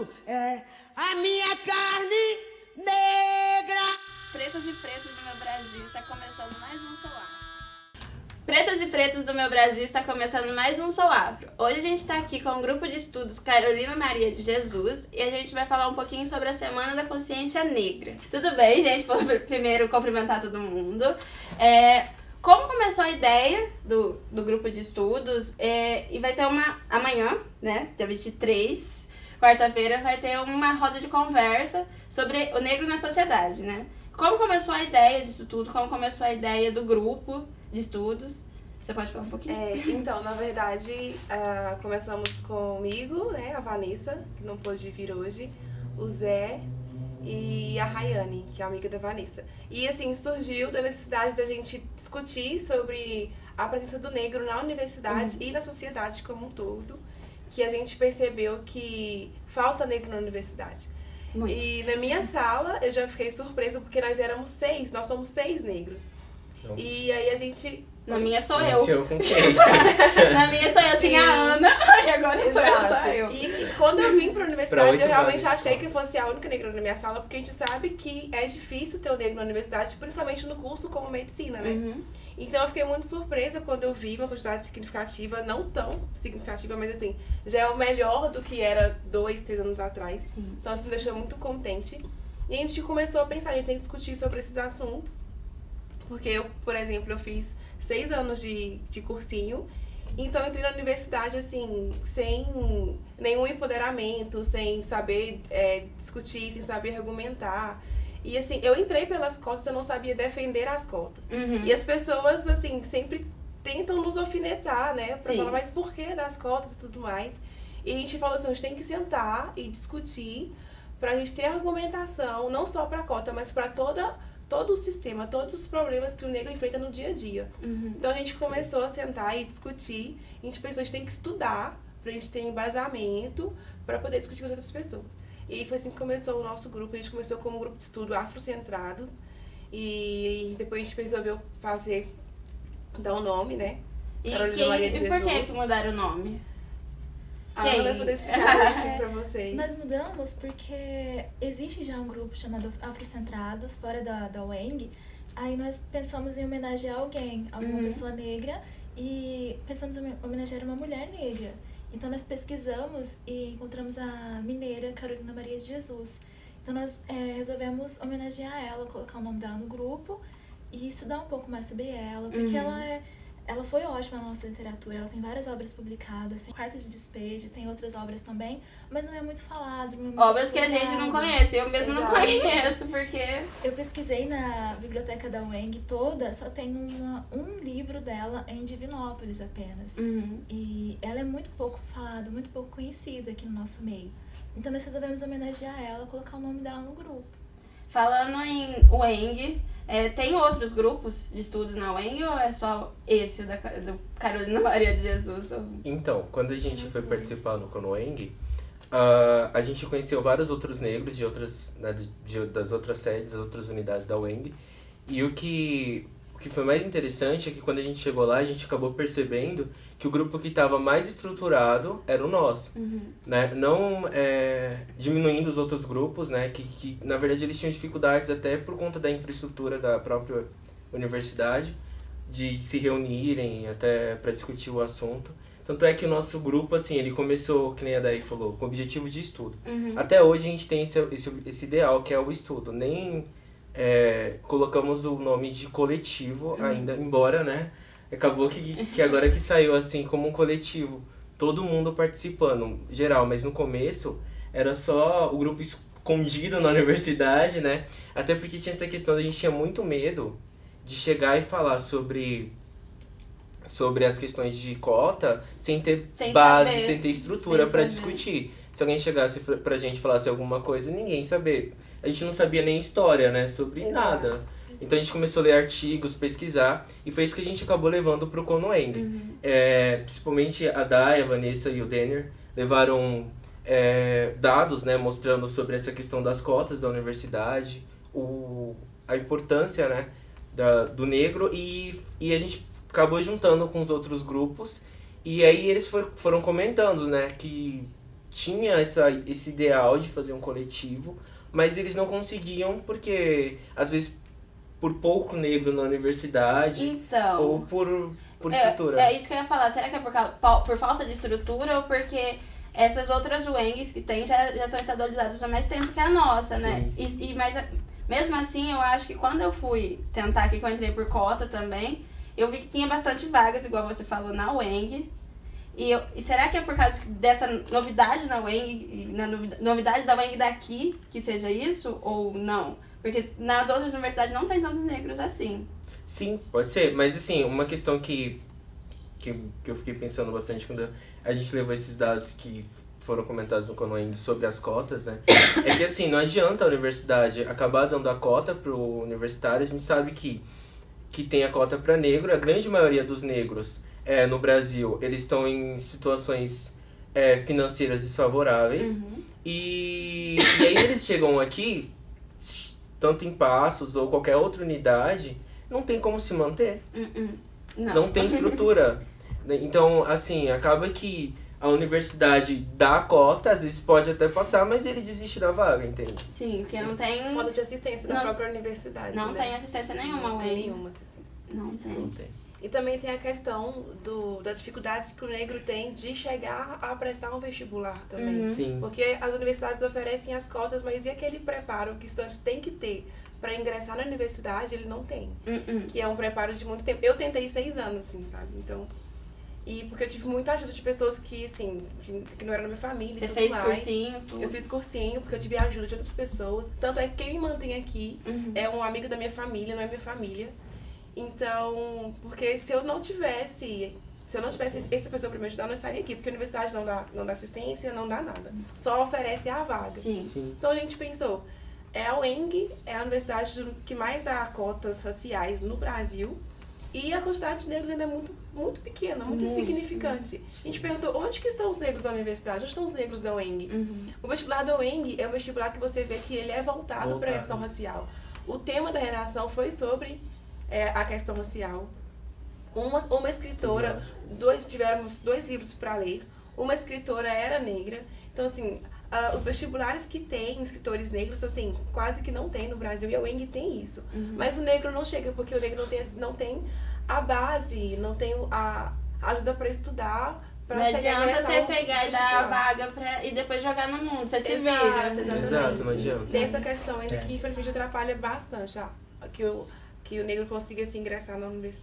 falando a minha carne negra. Pretas e pretos do meu Brasil, está começando mais um Sou Afro. Pretas e pretos do meu Brasil, está começando mais um Sou Afro. Hoje a gente está aqui com o grupo de estudos Carolina Maria de Jesus e a gente vai falar um pouquinho sobre a Semana da Consciência Negra. Tudo bem, gente? Vou primeiro cumprimentar todo mundo. Como começou a ideia do grupo de estudos, e vai ter amanhã, né, dia 23, quarta-feira, vai ter uma roda de conversa sobre o negro na sociedade, né? Como começou a ideia disso tudo, como começou a ideia do grupo de estudos? Você pode falar um pouquinho? Então, na verdade, começamos comigo, né, a Vanessa, que não pôde vir hoje, o Zé e a Rayane, que é amiga da Vanessa. E assim, surgiu da necessidade da gente discutir sobre a presença do negro na universidade e na sociedade como um todo, que a gente percebeu que falta negro na universidade. Muito. E na minha sala, eu já fiquei surpresa porque nós somos 6 negros. Não. E aí a gente... Na minha sou eu. Iniciou com 6. Na minha sou eu, tinha a Ana, e agora sou eu. E quando eu vim pra universidade, Pra 8 eu realmente vagas. achei que eu fosse a única negra na minha sala, porque a gente sabe que é difícil ter um negro na universidade, principalmente no curso como medicina, né? Então eu fiquei muito surpresa quando eu vi uma quantidade significativa, não tão significativa, mas assim, já é o melhor do que era 2, 3 anos atrás. Sim. Então isso me deixou muito contente. E a gente começou a pensar, a gente tem que discutir sobre esses assuntos. Porque eu, por exemplo, eu fiz 6 anos de cursinho, então eu entrei na universidade, assim, sem nenhum empoderamento, sem saber discutir, sem saber argumentar. E, assim, eu entrei pelas cotas, eu não sabia defender as cotas. E as pessoas, assim, sempre tentam nos alfinetar, né? Pra Sim. falar, mas por que das cotas e tudo mais? E a gente falou assim, a gente tem que sentar e discutir pra gente ter argumentação, não só pra cota, mas pra todo o sistema, todos os problemas que o negro enfrenta no dia a dia. Então a gente começou a sentar e discutir, e a gente pensou, a gente tem que estudar pra gente ter embasamento pra poder discutir com as outras pessoas. E foi assim que começou o nosso grupo. A gente começou como um grupo de estudo afrocentrados, e depois a gente resolveu dar um nome, né? Carolina Maria de E por que Jesus. mudaram o nome? A Ana vai poder explicar isso pra vocês. Nós mudamos porque existe já um grupo chamado Afrocentrados, fora da UENG. Aí nós pensamos em homenagear alguém, alguma pessoa negra, e pensamos em homenagear uma mulher negra. Então nós pesquisamos e encontramos a mineira Carolina Maria de Jesus. Então nós resolvemos homenagear ela, colocar o nome dela no grupo e estudar um pouco mais sobre ela, porque ela foi ótima na nossa literatura, ela tem várias obras publicadas, tem Quarto de Despejo, tem outras obras também, mas não é muito falado, não é muito Obras que a gente não divulgado. conhece, eu mesmo não Exato. conheço, porque... Eu pesquisei na biblioteca da UENG toda, só tem um livro dela em Divinópolis apenas. E ela é muito pouco falada, muito pouco conhecida aqui no nosso meio. Então nós resolvemos homenagear ela, colocar o nome dela no grupo. Falando em UENG, tem outros grupos de estudos na UENG ou é só esse do Carolina Maria de Jesus? Então, quando a gente foi participar no Conoeng, a gente conheceu vários outros negros das outras sedes, das outras unidades da UENG. E o que foi mais interessante é que quando a gente chegou lá, a gente acabou percebendo que o grupo que estava mais estruturado era o nosso. Né? Não diminuindo os outros grupos, né? que na verdade eles tinham dificuldades até por conta da infraestrutura da própria universidade, de se reunirem até para discutir o assunto. Tanto é que o nosso grupo, assim, ele começou, que nem a Daí falou, com objetivo de estudo. Até hoje a gente tem esse ideal, que é o estudo. Nem colocamos o nome de coletivo ainda, embora, né? Acabou que agora que saiu assim como um coletivo, todo mundo participando, geral, mas no começo era só o grupo escondido na universidade, né? Até porque tinha essa questão, a gente tinha muito medo de chegar e falar sobre as questões de cota sem ter base, saber, sem ter estrutura sem para saber. discutir. Se alguém chegasse pra gente e falasse alguma coisa, ninguém saber. A gente não sabia nem história, né? Sobre Exato. nada. Então a gente começou a ler artigos, pesquisar, e foi isso que a gente acabou levando pro Conoeng. Principalmente a Day, a Vanessa e o Denner levaram dados, né, mostrando sobre essa questão das cotas da universidade, a importância, né, do negro, e a gente acabou juntando com os outros grupos, e aí eles foram comentando, né, que tinha esse ideal de fazer um coletivo, mas eles não conseguiam porque, às vezes, por pouco negro na universidade Então, ou por estrutura. é isso que eu ia falar. Será que é por falta de estrutura ou porque essas outras UENGs que tem já são estadualizadas há mais tempo que a nossa, né? Mas mesmo assim, eu acho que quando eu fui tentar aqui, que eu entrei por cota também, eu vi que tinha bastante vagas, igual você falou, na UENG. E será que é por causa dessa novidade na UENG, na novidade da UENG daqui, que seja isso, ou não? Porque nas outras universidades não tem tantos negros assim. Sim, pode ser. Mas, assim, uma questão que eu fiquei pensando bastante quando a gente levou esses dados que foram comentados no CONUENG sobre as cotas, né? É que, assim, não adianta a universidade acabar dando a cota pro universitário. A gente sabe que tem a cota para negro. A grande maioria dos negros no Brasil, eles estão em situações financeiras desfavoráveis. E aí eles chegam aqui, tanto em Passos ou qualquer outra unidade, não tem como se manter. Não tem estrutura. Então, assim, acaba que a universidade dá a cota, às vezes pode até passar, mas ele desiste da vaga, entende? Sim, porque não tem... Falta de assistência da própria universidade, Não né? tem assistência nenhuma, Não tem UENG. nenhuma assistência. Não tem. Não tem. E também tem a questão da dificuldade que o negro tem de chegar a prestar um vestibular também. Sim. Porque as universidades oferecem as cotas, mas e aquele preparo que o estudante tem que ter para ingressar na universidade, ele não tem. Que é um preparo de muito tempo. Eu tentei 6 anos, assim, sabe? Então... E porque eu tive muita ajuda de pessoas que, assim, que não eram da minha família. Você e tudo fez mais. cursinho, tudo? Eu fiz cursinho, porque eu tive a ajuda de outras pessoas. Tanto é que quem me mantém aqui é um amigo da minha família, não é minha família. Então, porque se eu não tivesse essa pessoa para me ajudar, eu não estaria aqui. Porque a universidade não dá assistência, não dá nada. Só oferece a vaga. Sim. Sim. Então a gente pensou, a UENG é a universidade que mais dá cotas raciais no Brasil. E a quantidade de negros ainda é muito, muito pequena, muito insignificante. A gente perguntou, onde que estão os negros da universidade? Onde estão os negros da UENG? O vestibular da UENG é um vestibular que você vê que ele é voltado para a questão racial. O tema da redação foi sobre a questão racial. Uma escritora, tivemos 2 livros para ler. Uma escritora era negra. Então, assim, os vestibulares que tem escritores negros, assim, quase que não tem no Brasil, e a UENG tem isso. Mas o negro não chega, porque o negro não tem a base, não tem a ajuda para estudar, para Não chegar a adianta ingressar você no pegar e dar a vestibular. vaga e depois jogar no mundo, você se Exato, vira. exatamente. Exato, não adianta. Tem essa questão ainda que, infelizmente, atrapalha bastante que o negro consiga se ingressar na universidade.